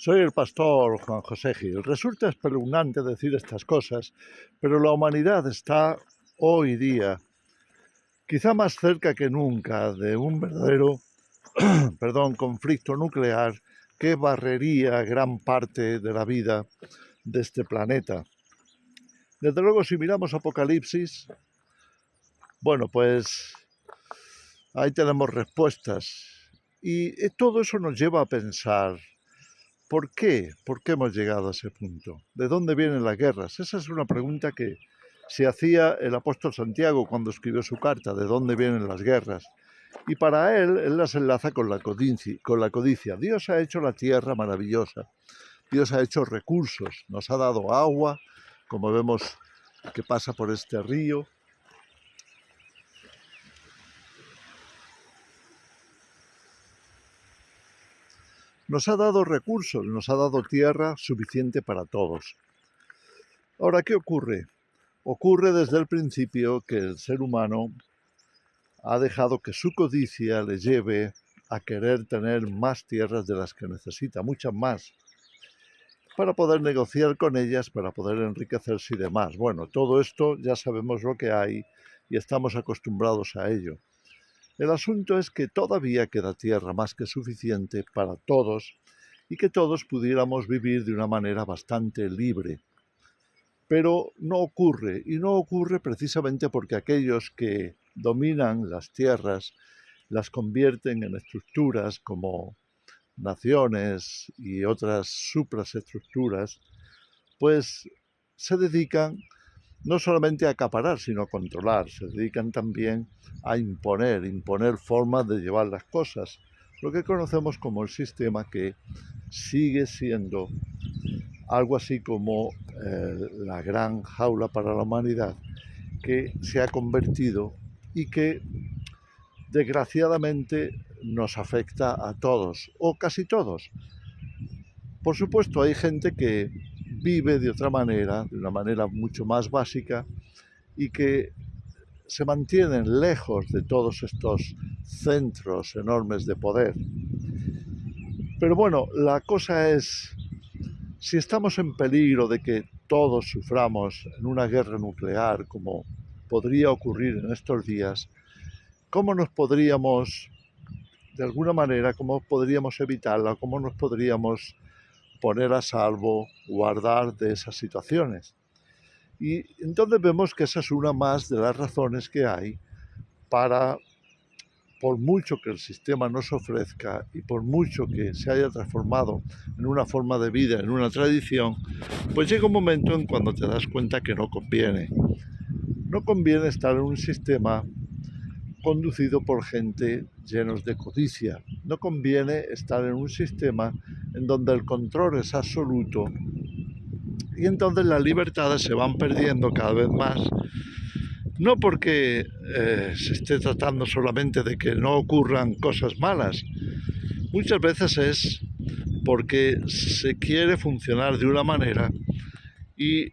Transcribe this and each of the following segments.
Soy el pastor Juan José Gil. Resulta espeluznante decir estas cosas, pero la humanidad está hoy día quizá más cerca que nunca de un verdadero conflicto nuclear que barrería gran parte de la vida de este planeta. Desde luego, si miramos Apocalipsis, bueno, pues ahí tenemos respuestas. Y todo eso nos lleva a pensar, ¿por qué? ¿Por qué hemos llegado a ese punto? ¿De dónde vienen las guerras? Esa es una pregunta que se hacía el apóstol Santiago cuando escribió su carta, ¿de dónde vienen las guerras? Y para él las enlaza con la codicia. Dios ha hecho la tierra maravillosa, Dios ha hecho recursos, nos ha dado agua, como vemos que pasa por este río. Nos ha dado recursos, nos ha dado tierra suficiente para todos. Ahora, ¿qué ocurre? Ocurre desde el principio que el ser humano ha dejado que su codicia le lleve a querer tener más tierras de las que necesita, muchas más, para poder negociar con ellas, para poder enriquecerse y demás. Bueno, todo esto ya sabemos lo que hay y estamos acostumbrados a ello. El asunto es que todavía queda tierra más que suficiente para todos y que todos pudiéramos vivir de una manera bastante libre. Pero no ocurre, y no ocurre precisamente porque aquellos que dominan las tierras las convierten en estructuras como naciones y otras supraestructuras, pues se dedican no solamente a acaparar, sino a controlar, se dedican también a imponer formas de llevar las cosas, lo que conocemos como el sistema, que sigue siendo algo así como la gran jaula para la humanidad, que se ha convertido y que desgraciadamente nos afecta a todos, o casi todos. Por supuesto, hay gente que vive de otra manera, de una manera mucho más básica, y que se mantienen lejos de todos estos centros enormes de poder. Pero bueno, la cosa es, si estamos en peligro de que todos suframos en una guerra nuclear, como podría ocurrir en estos días, ¿cómo nos podríamos, de alguna manera, cómo podríamos evitarla, cómo nos podríamos poner a salvo, guardar de esas situaciones? Y entonces vemos que esa es una más de las razones que hay para, por mucho que el sistema nos ofrezca y por mucho que se haya transformado en una forma de vida, en una tradición, pues llega un momento en cuando te das cuenta que no conviene. No conviene estar en un sistema conducido por gente llenos de codicia. No conviene estar en un sistema en donde el control es absoluto y entonces las libertades se van perdiendo cada vez más. No porque se esté tratando solamente de que no ocurran cosas malas. Muchas veces es porque se quiere funcionar de una manera y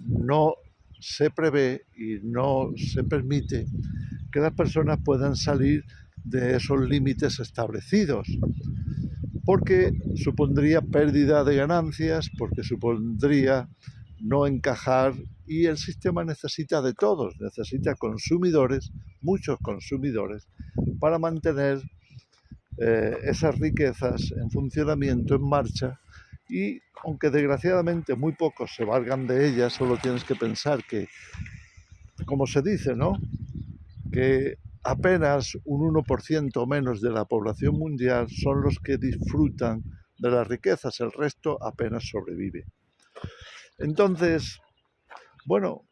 no se prevé y no se permite que las personas puedan salir de esos límites establecidos, porque supondría pérdida de ganancias, porque supondría no encajar, y el sistema necesita de todos, necesita consumidores, muchos consumidores, para mantener esas riquezas en funcionamiento, en marcha, y aunque desgraciadamente muy pocos se valgan de ellas, solo tienes que pensar que, como se dice, ¿no?, que apenas un 1% menos de la población mundial son los que disfrutan de las riquezas, el resto apenas sobrevive. Entonces, bueno,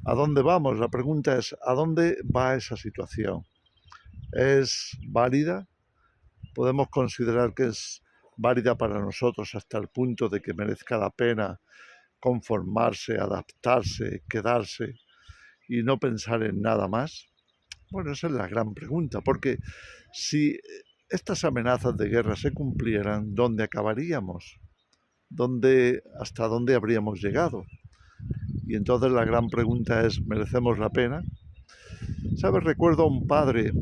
¿a dónde vamos? La pregunta es, ¿a dónde va esa situación? ¿Es válida? ¿Podemos considerar que es válida para nosotros hasta el punto de que merezca la pena conformarse, adaptarse, quedarse y no pensar en nada más? Bueno, esa es la gran pregunta, porque si estas amenazas de guerra se cumplieran, ¿dónde acabaríamos? ¿Hasta dónde habríamos llegado? Y entonces la gran pregunta es, ¿merecemos la pena? ¿Sabes? Recuerdo a un padre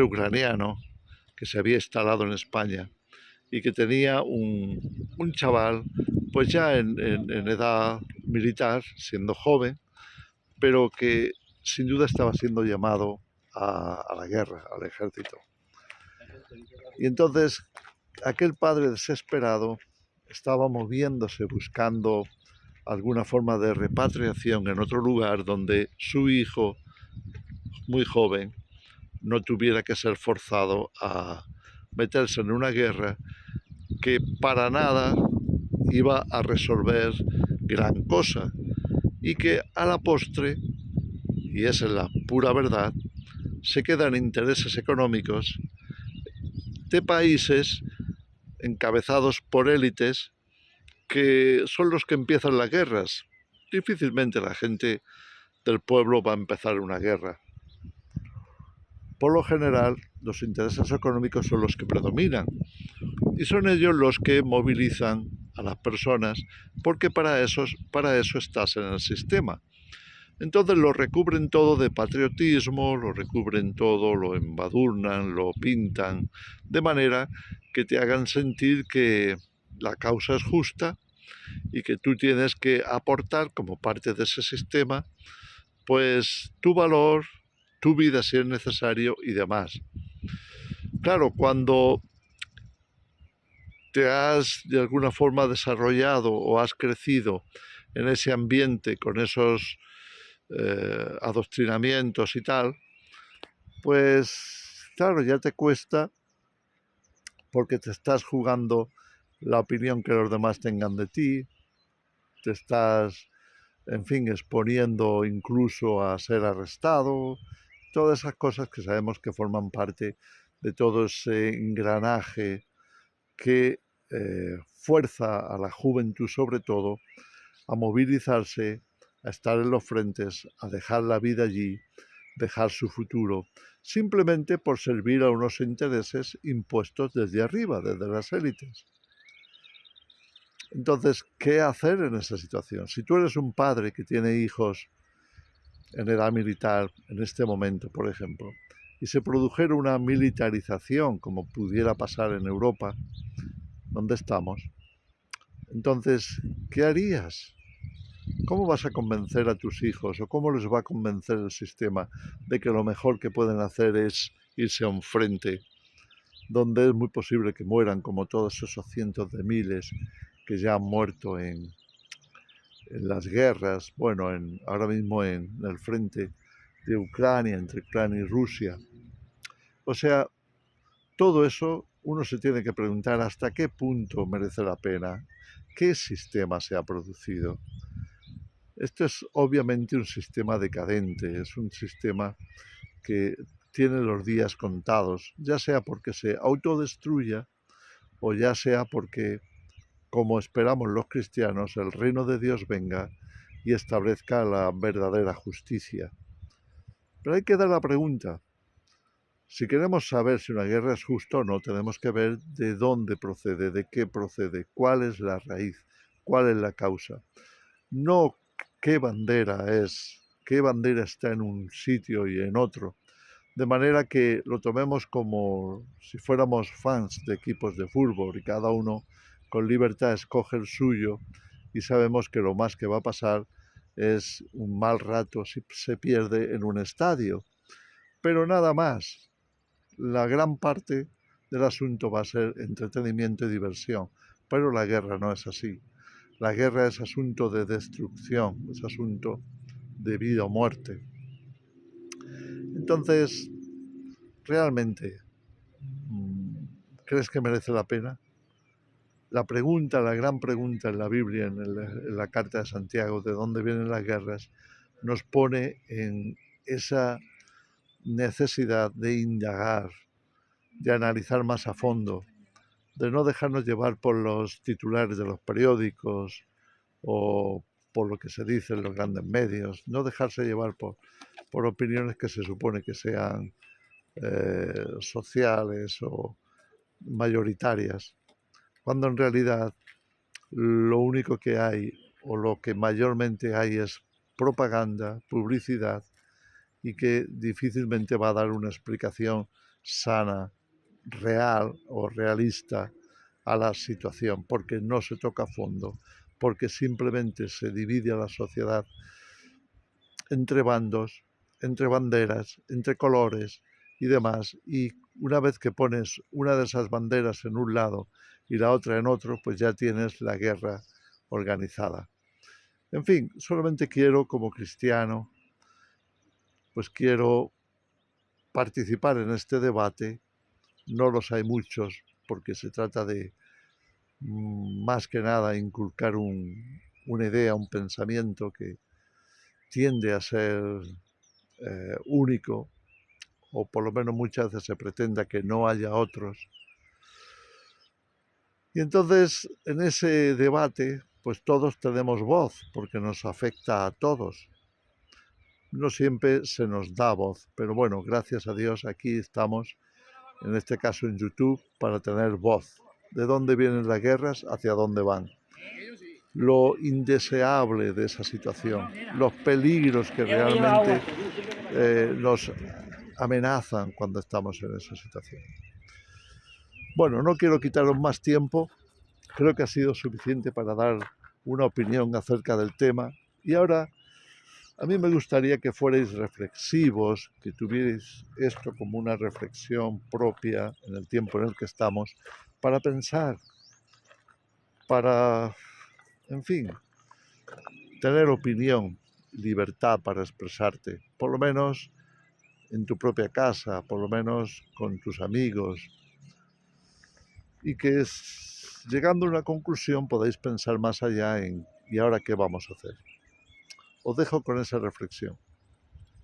ucraniano que se había instalado en España y que tenía un chaval, pues ya en edad militar, siendo joven, pero que sin duda estaba siendo llamado a la guerra, al ejército. Y entonces aquel padre desesperado estaba moviéndose buscando alguna forma de repatriación en otro lugar donde su hijo, muy joven, no tuviera que ser forzado a meterse en una guerra que para nada iba a resolver gran cosa y que a la postre, y esa es la pura verdad, se quedan intereses económicos de países encabezados por élites que son los que empiezan las guerras. Difícilmente la gente del pueblo va a empezar una guerra. Por lo general, los intereses económicos son los que predominan y son ellos los que movilizan a las personas porque para eso estás en el sistema. Entonces lo recubren todo de patriotismo, lo recubren todo, lo embadurnan, lo pintan, de manera que te hagan sentir que la causa es justa y que tú tienes que aportar como parte de ese sistema, pues tu valor, tu vida si es necesario y demás. Claro, cuando te has de alguna forma desarrollado o has crecido en ese ambiente con esos adoctrinamientos y tal, pues claro, ya te cuesta porque te estás jugando la opinión que los demás tengan de ti, te estás, en fin, exponiendo incluso a ser arrestado, todas esas cosas que sabemos que forman parte de todo ese engranaje que fuerza a la juventud sobre todo a movilizarse, a estar en los frentes, a dejar la vida allí, dejar su futuro, simplemente por servir a unos intereses impuestos desde arriba, desde las élites. Entonces, ¿qué hacer en esa situación? Si tú eres un padre que tiene hijos en edad militar, en este momento, por ejemplo, y se produjera una militarización, como pudiera pasar en Europa, donde estamos, entonces, ¿qué harías? ¿Cómo vas a convencer a tus hijos o cómo les va a convencer el sistema de que lo mejor que pueden hacer es irse a un frente donde es muy posible que mueran como todos esos cientos de miles que ya han muerto en las guerras, bueno, ahora mismo en el frente de Ucrania, entre Ucrania y Rusia? O sea, todo eso uno se tiene que preguntar hasta qué punto merece la pena, qué sistema se ha producido. Esto es obviamente un sistema decadente, es un sistema que tiene los días contados, ya sea porque se autodestruya o ya sea porque, como esperamos los cristianos, el reino de Dios venga y establezca la verdadera justicia. Pero hay que dar la pregunta. Si queremos saber si una guerra es justa o no, tenemos que ver de dónde procede, de qué procede, cuál es la raíz, cuál es la causa. No qué bandera es, qué bandera está en un sitio y en otro, de manera que lo tomemos como si fuéramos fans de equipos de fútbol y cada uno con libertad escoge el suyo y sabemos que lo más que va a pasar es un mal rato si se pierde en un estadio. Pero nada más, la gran parte del asunto va a ser entretenimiento y diversión, pero la guerra no es así. La guerra es asunto de destrucción, es asunto de vida o muerte. Entonces, realmente, ¿crees que merece la pena? La pregunta, la gran pregunta en la Biblia, en la carta de Santiago, de dónde vienen las guerras, nos pone en esa necesidad de indagar, de analizar más a fondo, de no dejarnos llevar por los titulares de los periódicos o por lo que se dice en los grandes medios, no dejarse llevar por opiniones que se supone que sean sociales o mayoritarias, cuando en realidad lo único que hay o lo que mayormente hay es propaganda, publicidad y que difícilmente va a dar una explicación sana real o realista a la situación, porque no se toca a fondo, porque simplemente se divide a la sociedad entre bandos, entre banderas, entre colores y demás, y una vez que pones una de esas banderas en un lado y la otra en otro, pues ya tienes la guerra organizada. En fin, solamente quiero, como cristiano, pues quiero participar en este debate. No los hay muchos, porque se trata de, más que nada, inculcar una idea, un pensamiento que tiende a ser único, o por lo menos muchas veces se pretenda que no haya otros. Y entonces, en ese debate, pues todos tenemos voz, porque nos afecta a todos. No siempre se nos da voz, pero bueno, gracias a Dios aquí estamos, en este caso en YouTube, para tener voz. ¿De dónde vienen las guerras? ¿Hacia dónde van? Lo indeseable de esa situación, los peligros que realmente nos amenazan cuando estamos en esa situación. Bueno, no quiero quitaros más tiempo, creo que ha sido suficiente para dar una opinión acerca del tema y ahora a mí me gustaría que fuerais reflexivos, que tuvierais esto como una reflexión propia en el tiempo en el que estamos, para pensar, para, en fin, tener opinión, libertad para expresarte, por lo menos en tu propia casa, por lo menos con tus amigos, y que llegando a una conclusión podáis pensar más allá en ¿y ahora qué vamos a hacer? Os dejo con esa reflexión.